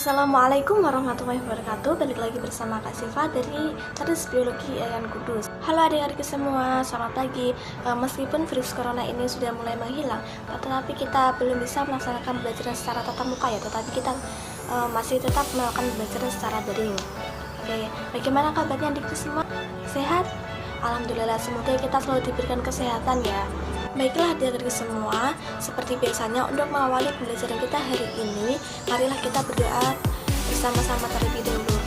Assalamualaikum warahmatullahi wabarakatuh. Balik lagi bersama Kak Siva dari Terus Biologi Yayan Kudus. Halo adik-adik semua, selamat pagi. Meskipun virus corona ini sudah mulai menghilang, tetapi kita belum bisa melaksanakan pembelajaran secara tatap muka ya. Tetapi kita masih tetap melakukan pembelajaran secara daring. Oke, bagaimana kabarnya adik-adik semua? Sehat? Alhamdulillah, semoga kita selalu diberikan kesehatan ya. Baiklah adik-adik semua, seperti biasanya untuk mengawali pembelajaran kita hari ini, marilah kita berdoa bersama-sama terlebih dahulu.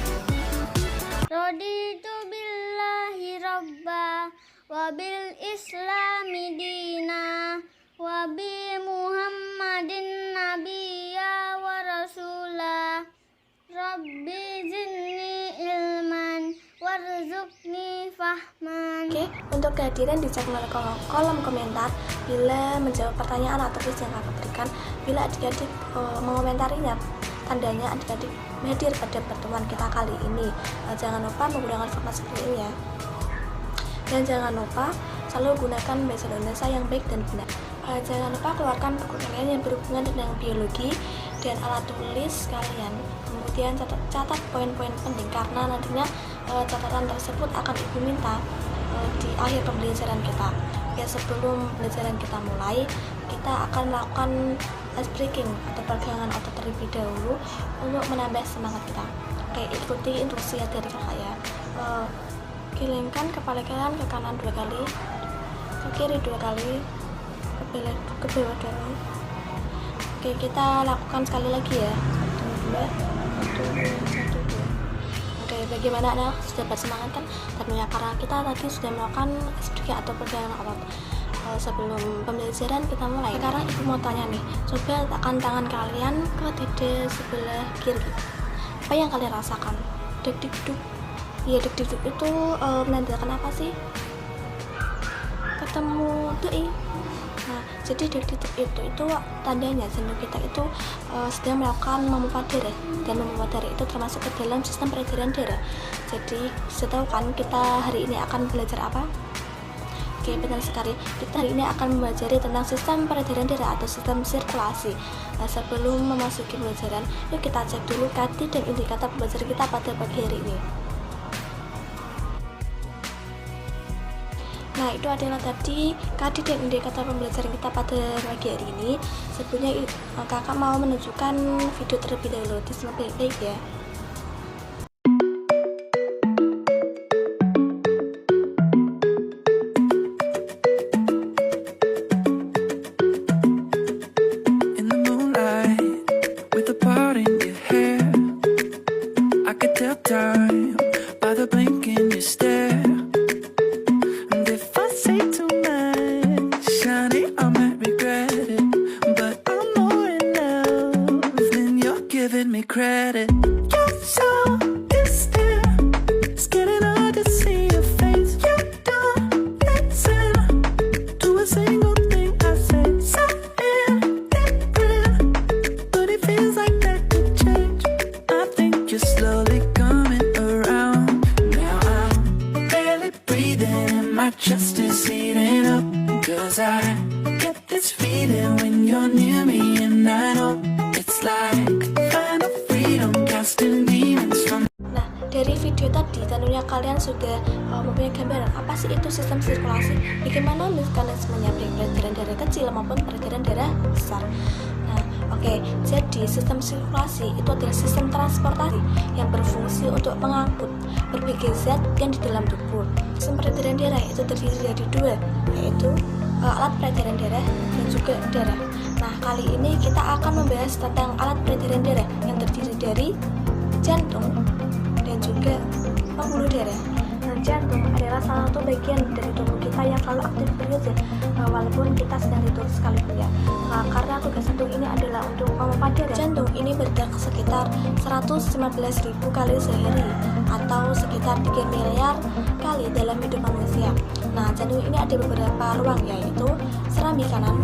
Raditu billahi rabba wa bil islami dina wa bi muhammadin nabiyya wa rasulah. Rabbi zidni ilman warzuqni fahman. Oke, untuk kehadiran di kolom komentar bila menjawab pertanyaan atau quiz yang kakak berikan. Bila adik-adik mengomentarinya, tandanya adik-adik hadir pada pertemuan kita kali ini. Jangan lupa menggunakan format seperti ini ya. Dan jangan lupa selalu gunakan bahasa Indonesia yang baik dan benar. Jangan lupa keluarkan buku kalian yang berhubungan dengan biologi dan alat tulis kalian. Kemudian catat poin-poin penting karena nantinya catatan tersebut akan ibu minta di akhir pembelajaran kita. Ya, sebelum pembelajaran kita mulai, kita akan melakukan ice breaking atau peregangan otot terlebih dahulu untuk menambah semangat kita. Oke, ikuti instruksi dari kakak ya. Gelengkan kepala kalian ke kanan 2 kali, ke kiri 2 kali, ke bawah 2 kali. Oke, kita lakukan sekali lagi ya. 1, 2, 1, 2. Oke, bagaimana anak? Sudah bersemangat kan? Tentunya karena kita tadi sudah melakukan SPG atau peregangan otot. Sebelum pembelajaran kita mulai. Sekarang ibu mau tanya nih, coba letakkan tangan kalian ke dada sebelah kiri. Apa yang kalian rasakan? Deg-deg-dug. Iya, deg-deg itu menandakan apa sih? Ketemu doi. Nah, jadi deg-deg itu tandanya jantung kita itu sedang melakukan memompa darah, dan memompa darah itu termasuk ke dalam sistem peredaran darah. Jadi setahu kan kita hari ini akan belajar apa? Oke, benar sekali. Kita hari ini akan mempelajari tentang sistem peredaran darah atau sistem sirkulasi. Nah, sebelum memasuki pembelajaran, yuk kita cek dulu kati dan indikator pembelajaran kita pada pagi hari ini. Nah, itu adalah tadi kadi dan indikator pembelajaran kita pada pagi hari ini. Sebelumnya kakak mau menunjukkan video terlebih dahulu. Disimak baik-baik ya. Credit, your soul is there. It's getting hard to see your face. You don't listen to a single thing I say. Something different, but it feels like that could change. I think you're slowly coming around. Now I'm barely breathing and my chest is heating up. 'Cause I get this feeling when you're near me, and I know it's like Nah, dari video tadi tentunya kalian sudah mempunyai gambaran apa sih itu sistem sirkulasi, bagaimana mekanismenya baik peredaran darah kecil maupun peredaran darah besar. Nah, oke, jadi sistem sirkulasi itu adalah sistem transportasi yang berfungsi untuk mengangkut berbagai zat yang di dalam tubuh. Sistem peredaran darah itu terdiri dari 2, yaitu alat peredaran darah dan juga darah. Nah, kali ini kita akan membahas tentang alat peredaran darah yang terdiri dari jantung dan juga pembuluh darah. Nah, jantung adalah salah satu bagian dari tubuh kita yang selalu aktif bekerja walaupun kita sedang tidur sekalipun ya. Nah, karena tugas jantung ini adalah untuk memompa darah. Jantung ini berdetak sekitar 115.000 kali sehari atau sekitar 3 miliar kali dalam hidup manusia. Nah, jantung ini ada beberapa ruang, yaitu serambi kanan,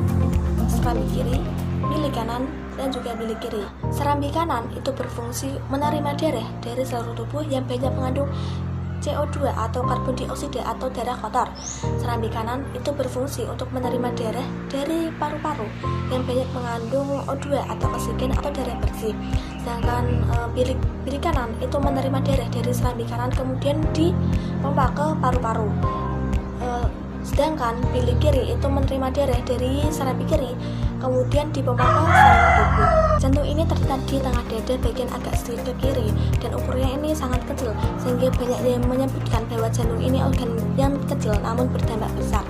serambi kiri, bilik kanan, dan juga bilik kiri. Serambi kanan itu berfungsi menerima darah dari seluruh tubuh yang banyak mengandung CO2 atau karbon dioksida atau darah kotor. Serambi kanan itu berfungsi untuk menerima darah dari paru-paru yang banyak mengandung O2 atau oksigen atau darah bersih. Sedangkan bilik kanan itu menerima darah dari serambi kanan kemudian dipompa ke paru-paru. Sedangkan bilik kiri itu menerima darah dari serambi kiri kemudian dipompa ke saluran tubuh. Jantung ini terletak di tengah dada bagian agak sedikit ke kiri dan ukurannya ini sangat kecil sehingga banyak yang menyebutkan bahwa jantung ini organ yang kecil namun berdampak besar.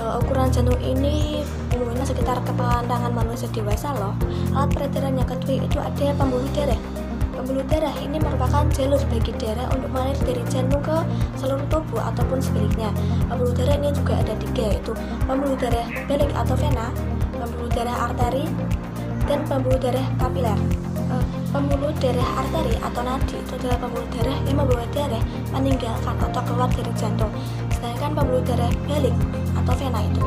Ukuran jantung ini umumnya sekitar kepala tangan manusia dewasa loh. Alat peredaran yang kedua itu ada pembuluh darah. Pembuluh darah ini merupakan jalur bagi darah untuk mengalir dari jantung ke seluruh tubuh ataupun sebaliknya. Pembuluh darah ini juga ada 3, yaitu pembuluh darah belik atau vena, pembuluh darah arteri, dan pembuluh darah kapiler. Pembuluh darah arteri atau nadi itu adalah pembuluh darah yang membawa darah meninggalkan atau keluar dari jantung. Sedangkan pembuluh darah belik atau vena itu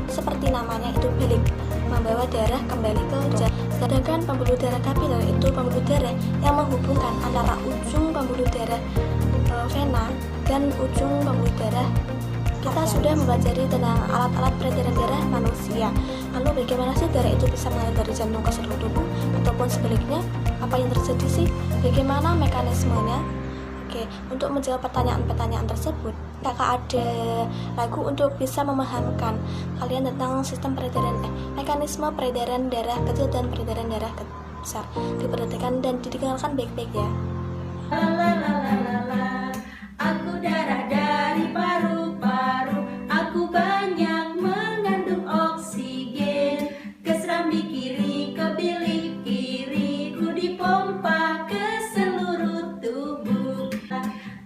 seperti namanya itu belik, membawa darah kembali ke jantung. Sedangkan pembuluh darah kapiler itu pembuluh darah yang menghubungkan antara ujung pembuluh darah vena dan ujung pembuluh darah. Kita sudah mempelajari tentang alat-alat peredaran darah manusia. Lalu bagaimana sih darah itu bisa mengalir dari jantung ke seluruh tubuh ataupun sebaliknya? Apa yang terjadi sih? Bagaimana mekanismenya? Oke, untuk menjawab pertanyaan-pertanyaan tersebut, kakak ada lagu untuk bisa memahamkan kalian tentang sistem mekanisme peredaran darah kecil dan peredaran darah besar. Diperhatikan dan didengarkan baik-baik ya. Aku darah dari paru-paru, aku banyak mengandung oksigen. Ke serambi kiri, ke bilik kiri, ku dipompa ke seluruh tubuh.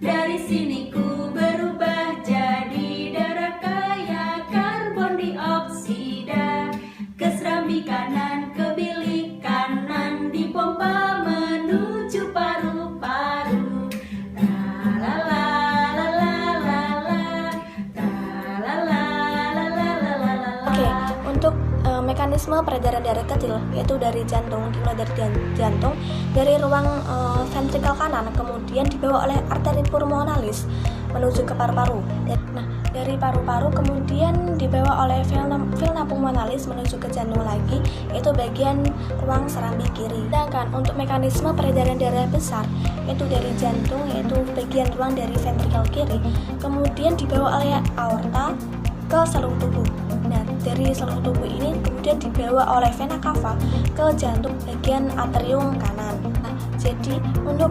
Dari sini ku berubah jadi darah kaya karbon dioksida. Ke serambi kanan, ke bilik kanan, dipompa menuju paru-paru. Oke, untuk mekanisme peredaran darah kecil yaitu dari jantung, dimulai dari jantung dari ruang ventrikel kanan kemudian dibawa oleh arteri pulmonalis menuju ke paru-paru. Nah, dari paru-paru kemudian dibawa oleh vena pulmonalis menuju ke jantung lagi, yaitu bagian ruang serambi kiri. Sedangkan untuk mekanisme peredaran darah besar yaitu dari jantung, yaitu bagian ruang dari ventrikel kiri, kemudian dibawa oleh aorta ke seluruh tubuh. Nah, dari seluruh tubuh ini kemudian dibawa oleh vena cava ke jantung bagian atrium kanan. Nah, jadi untuk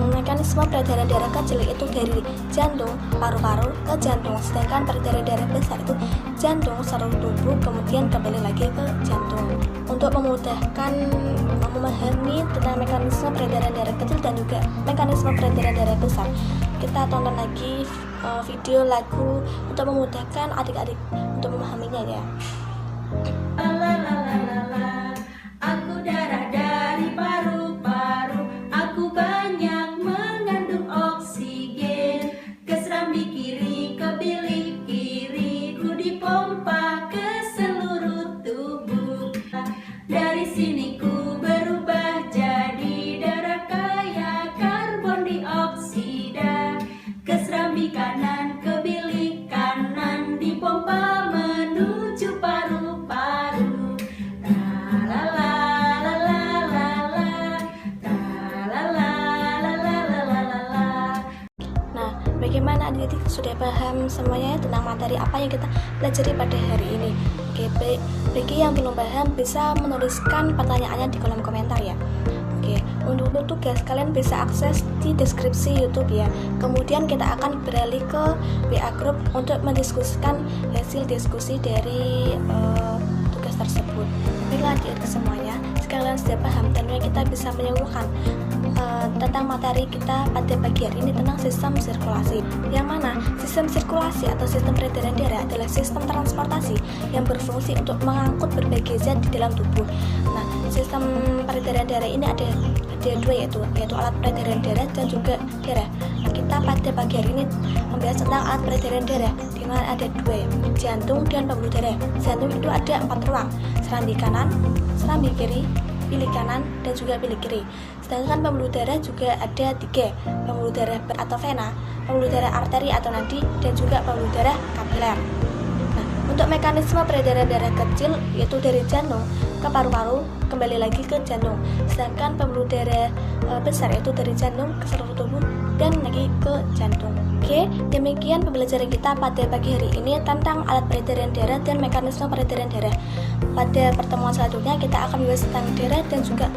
mekanisme peredaran darah kecil itu dari jantung, paru-paru ke jantung, sedangkan peredaran darah besar itu jantung, seluruh tubuh, kemudian kembali lagi ke jantung. Untuk memudahkan memahami tentang mekanisme peredaran darah kecil dan juga mekanisme peredaran darah besar, kita tonton lagi video lagu untuk memudahkan adik-adik untuk memahaminya ya. Aku darah dari paru-paru, aku banyak mengandung oksigen. Ke serambi kiri, ke bilik kiri, ku dipompa ke seluruh tubuh. Dari sini ku berubah jadi darah kaya karbon dioksida. Ke serambi kanan, ke bilik kanan, dipompa menuju paru-paru. Nah, bagaimana adik-adik sudah paham semuanya tentang materi apa yang kita pelajari pada hari ini? Oke, bagi yang belum paham bisa menuliskan pertanyaannya di kolom komentar ya. Oke, untuk tugas kalian bisa akses di deskripsi YouTube ya. Kemudian kita akan beralih ke WA Group untuk mendiskusikan hasil diskusi dari tugas tersebut. Baiklah adik-adik semuanya, sekalian sudah paham tentunya kita bisa menyimpulkan tentang materi kita pada pagi hari ini tentang sistem sirkulasi. Yang mana sistem sirkulasi atau sistem peredaran darah adalah sistem transportasi yang berfungsi untuk mengangkut berbagai zat di dalam tubuh. Nah, sistem peredaran darah ini ada dua yaitu alat peredaran darah dan juga darah. Nah, kita pada pagi hari ini membahas tentang alat peredaran darah, di mana ada dua ya, jantung dan pembuluh darah. Jantung itu ada 4 ruang, serambi kanan, serambi kiri, bilik kanan dan juga bilik kiri. Sedangkan pembuluh darah juga ada 3, pembuluh darah atau vena, pembuluh darah arteri atau nadi, dan juga pembuluh darah kapiler. Nah, untuk mekanisme peredaran darah kecil yaitu dari jantung ke paru-paru kembali lagi ke jantung. Sedangkan pembuluh darah besar yaitu dari jantung ke seluruh tubuh dan lagi ke jantung. Oke, demikian pembelajaran kita pada pagi hari ini tentang alat peredaran darah dan mekanisme peredaran darah. Pada pertemuan selanjutnya kita akan membahas tentang darah dan juga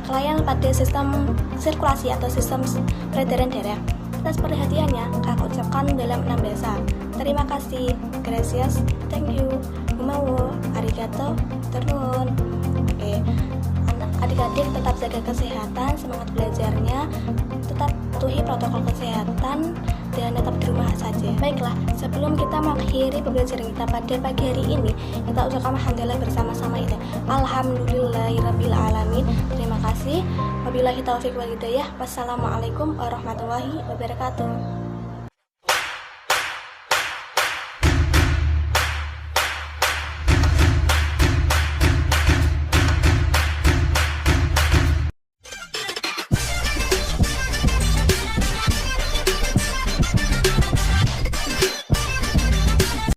kelainan pada sistem sirkulasi atau sistem peredaran darah. Atas perhatiannya, kakak ucapkan dalam 6 bahasa. Terima kasih, gracias, thank you, gumawo, arigato, turun. Oke, adik-adik tetap jaga kesehatan, semangat belajarnya, tetap patuhi protokol kesehatan, dan tetap di rumah saja. Baiklah, sebelum kita mengakhiri pembelajaran kita pada pagi hari ini, kita ucapkan alhamdulillah bersama-sama itu. Alhamdulillahirabbil alamin. Terima kasih. Wabillahi taufiq wal hidayah. Wassalamualaikum warahmatullahi wabarakatuh.